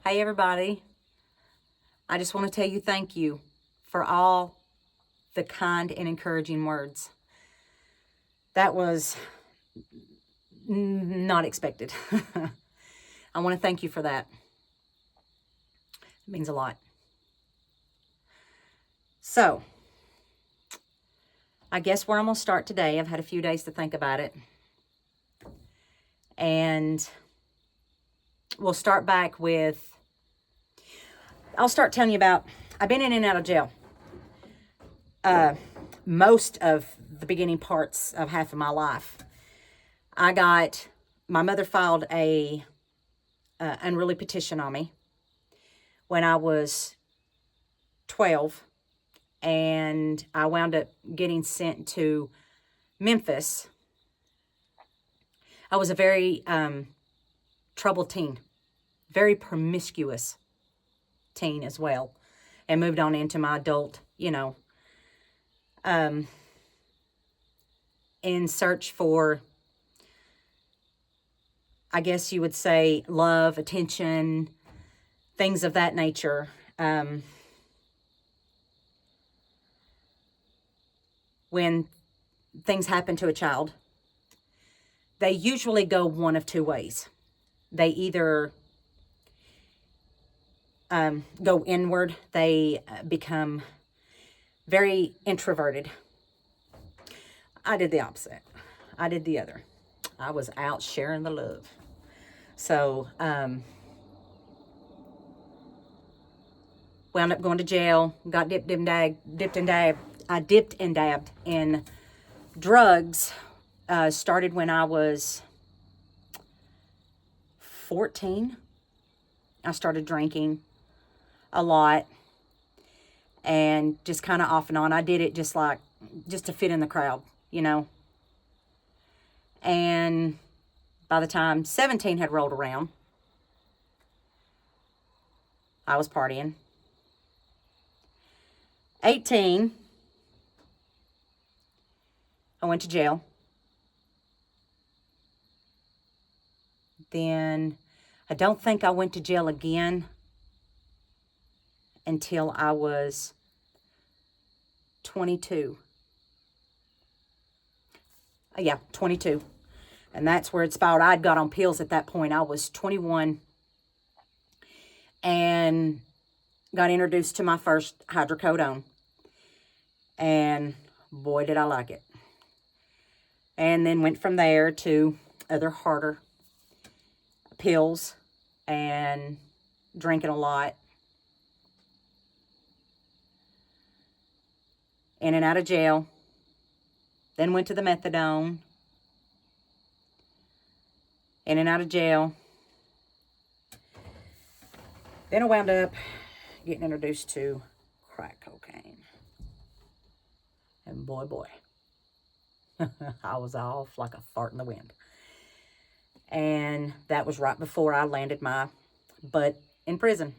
Hey everybody, I just want to tell you thank you for all the kind and encouraging words. That was not expected. I want to thank you for that. It means a lot. So, I guess where I'm going to start today, I've had a few days to think about it. And we'll start back with, I'll start telling you about, I've been in and out of jail. Most of the beginning parts of half of my life. My mother filed a unruly petition on me when I was 12, and I wound up getting sent to Memphis. I was a very troubled teen, very promiscuous teen as well, and moved on into my adult, in search for, I guess you would say, love, attention, things of that nature. When things happen to a child, they usually go one of two ways. They either go inward, they become very introverted. I did the opposite. I did the other. I was out sharing the love. So, wound up going to jail, got dipped and dabbed. I dipped and dabbed in drugs. Started when I was 14. I started drinking a lot and just kind of off and on. I did it just to fit in the crowd, And by the time 17 had rolled around, I was partying. 18, I went to jail. Then I don't think I went to jail again until I was 22. 22. And that's where it spiraled. I'd got on pills at that point. I was 21 and got introduced to my first hydrocodone. And boy, did I like it. And then went from there to other harder pills and drinking a lot. In and out of jail. Then went to the methadone. In and out of jail. Then I wound up getting introduced to crack cocaine. And boy, I was off like a fart in the wind. And that was right before I landed my butt in prison.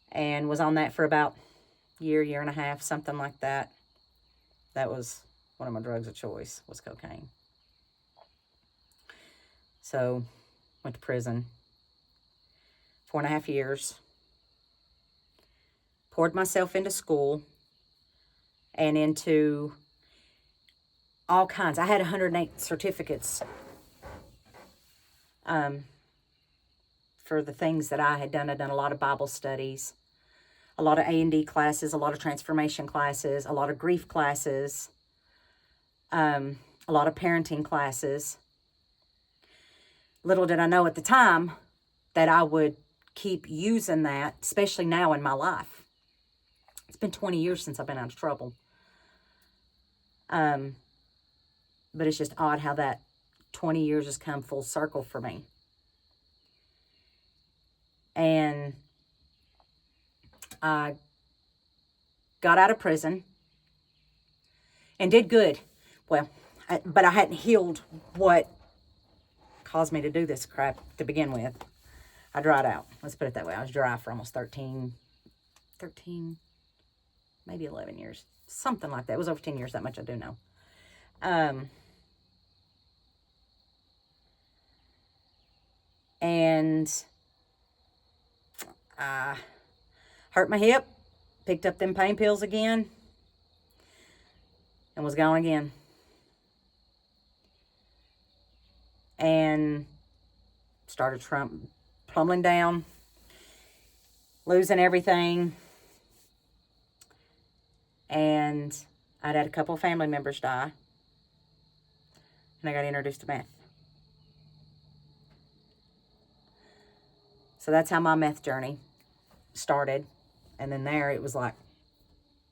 And was on that for about year and a half, something like that. That was one of my drugs of choice, was cocaine. So, went to prison. 4.5 years. Poured myself into school and into all kinds. I had 108 certificates for the things that I had done. I'd done a lot of Bible studies, a lot of A&D classes, a lot of transformation classes, a lot of grief classes, a lot of parenting classes. Little did I know at the time that I would keep using that, especially now in my life. It's been 20 years since I've been out of trouble. But it's just odd how that 20 years has come full circle for me. And I got out of prison and did good. Well, but I hadn't healed what caused me to do this crap to begin with. I dried out. Let's put it that way. I was dry for almost 13, maybe 11 years. Something like that. It was over 10 years, that much I do know. And I hurt my hip, picked up them pain pills again, and was gone again. And started tumbling down, losing everything. And I'd had a couple of family members die. And I got introduced to meth. So that's how my meth journey started. And then there it was like,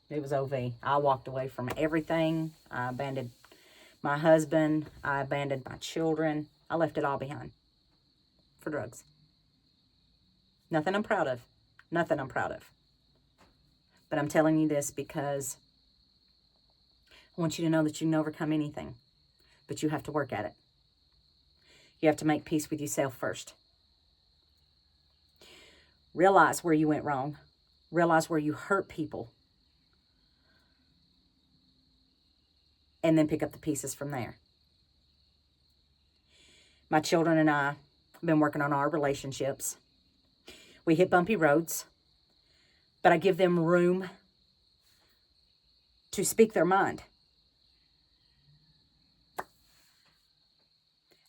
it was OV. I walked away from everything. I abandoned my husband. I abandoned my children. I left it all behind for drugs. Nothing I'm proud of. Nothing I'm proud of. But I'm telling you this because I want you to know that you can overcome anything. But you have to work at it. You have to make peace with yourself first. Realize where you went wrong. Realize where you hurt people. And then pick up the pieces from there. My children and I have been working on our relationships. We hit bumpy roads, but I give them room to speak their mind.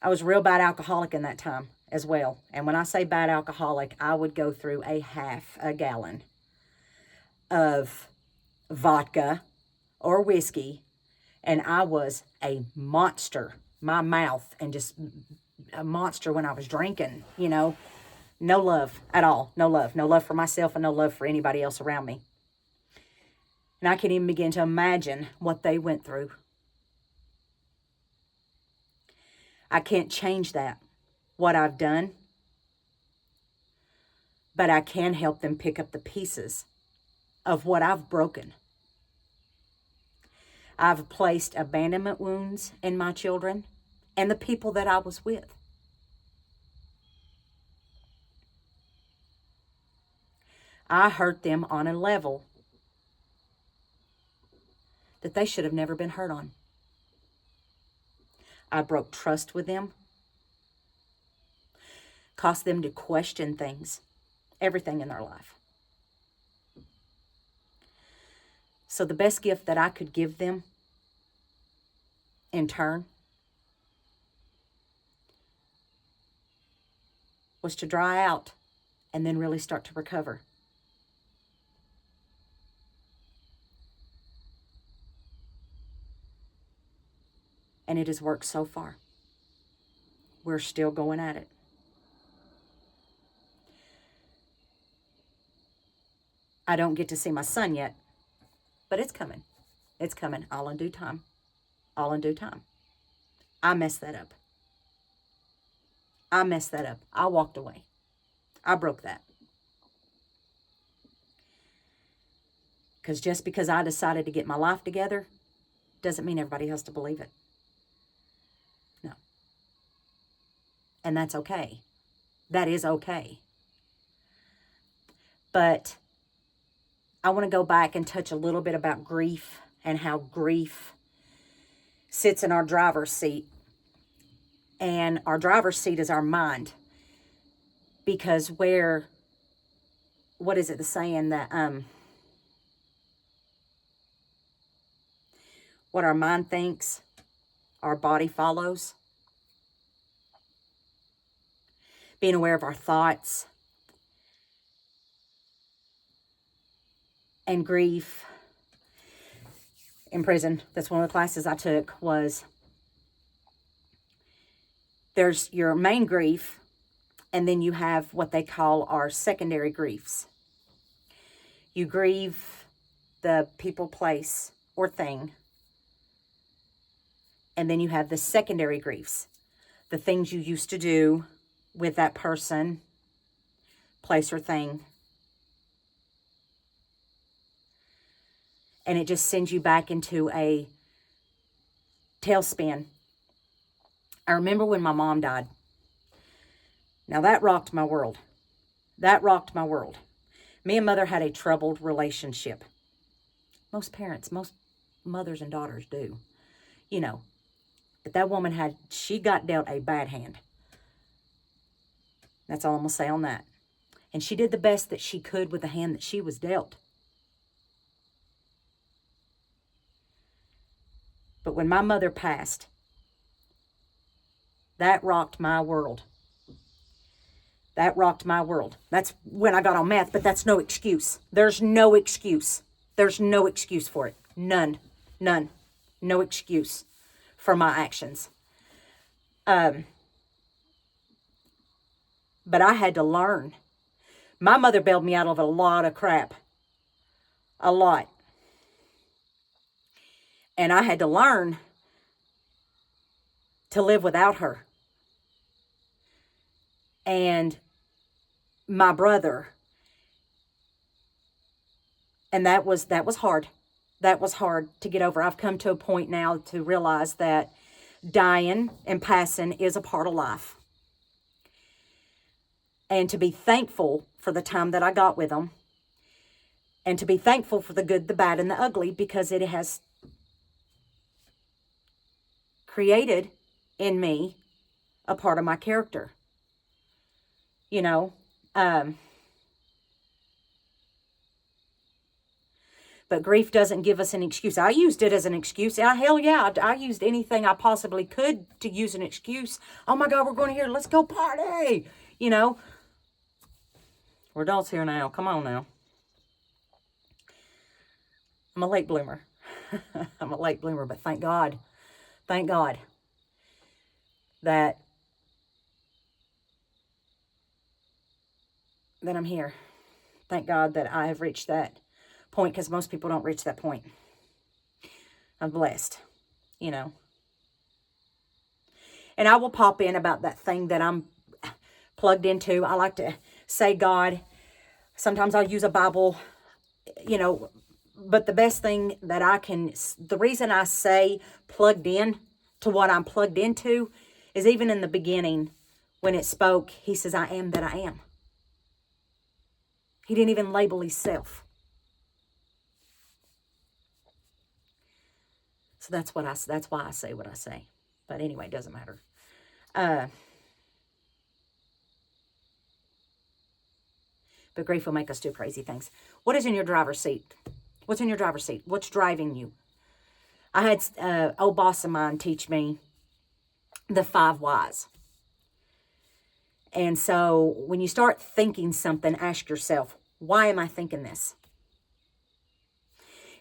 I was a real bad alcoholic in that time as well. And when I say bad alcoholic, I would go through a half a gallon of vodka or whiskey, and I was a monster. My mouth, and just a monster when I was drinking, you know. No love at all. No love. No love for myself and no love for anybody else around me. And I can't even begin to imagine what they went through. I can't change that, what I've done. But I can help them pick up the pieces of what I've broken. I've placed abandonment wounds in my children and the people that I was with. I hurt them on a level that they should have never been hurt on. I broke trust with them, caused them to question things, everything in their life. So the best gift that I could give them in turn was to dry out and then really start to recover. And it has worked so far. We're still going at it. I don't get to see my son yet, but it's coming. It's coming all in due time. All in due time. I messed that up. I messed that up. I walked away. I broke that. Because just because I decided to get my life together doesn't mean everybody has to believe it. No. And that's okay. That is okay. But I want to go back and touch a little bit about grief and how grief sits in our driver's seat. And our driver's seat is our mind. Because what is it, the saying that, what our mind thinks, our body follows. Being aware of our thoughts. And grief. In prison, that's one of the classes I took, was there's your main grief, and then you have what they call our secondary griefs. You grieve the people, place, or thing. And then you have the secondary griefs. The things you used to do with that person, place, or thing. And it just sends you back into a tailspin. I remember when my mom died. Now that rocked my world. That rocked my world. Me and Mother had a troubled relationship. Most parents, most mothers and daughters do. You know. But that woman she got dealt a bad hand. That's all I'm going to say on that. And she did the best that she could with the hand that she was dealt. But when my mother passed, that rocked my world. That rocked my world. That's when I got on meth, but that's no excuse. There's no excuse. There's no excuse for it. None. None. No excuse for my actions. But I had to learn. My mother bailed me out of a lot of crap. A lot. And I had to learn to live without her. And my brother. And that was hard. That was hard to get over. I've come to a point now to realize that dying and passing is a part of life. And to be thankful for the time that I got with them. And to be thankful for the good, the bad, and the ugly, because it has created in me a part of my character. You know, but grief doesn't give us an excuse. I used it as an excuse. Hell yeah, I used anything I possibly could to use an excuse. Oh my God, we're going here. Let's go party. You know, we're adults here now. Come on now. I'm a late bloomer. I'm a late bloomer, but thank God that I'm here. Thank God that I have reached that point, because most people don't reach that point. I'm blessed, you know. And I will pop in about that thing that I'm plugged into. I like to say God. Sometimes I'll use a Bible, you know, but the best thing that the reason I say plugged in to what I'm plugged into is even in the beginning when it spoke, he says, I am that I am. He didn't even label himself. So that's why I say what I say. But anyway, it doesn't matter. But grief will make us do crazy things. What is in your driver's seat? What's in your driver's seat? What's driving you? I had old boss of mine teach me the 5 whys. And so when you start thinking something, ask yourself, why am I thinking this?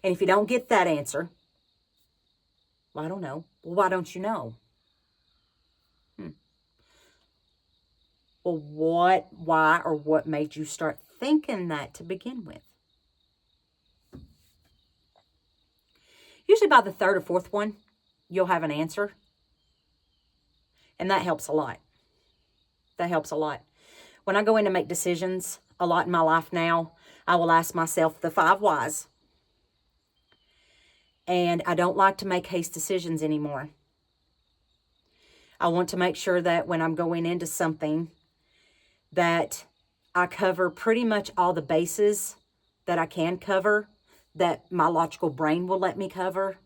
And if you don't get that answer, well, I don't know. Well, why don't you know? Well, why, or what made you start thinking that to begin with? Usually by the 3rd or 4th one, you'll have an answer. And that helps a lot. That helps a lot. When I go in to make decisions a lot in my life now, I will ask myself the 5 whys. And I don't like to make haste decisions anymore. I want to make sure that when I'm going into something, that I cover pretty much all the bases that I can cover, that my logical brain will let me cover,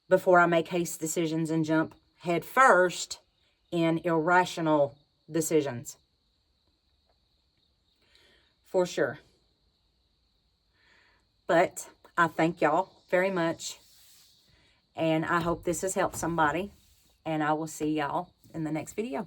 before I make haste decisions and jump head first in irrational decisions. For sure. But I thank y'all very much. And I hope this has helped somebody. And I will see y'all in the next video.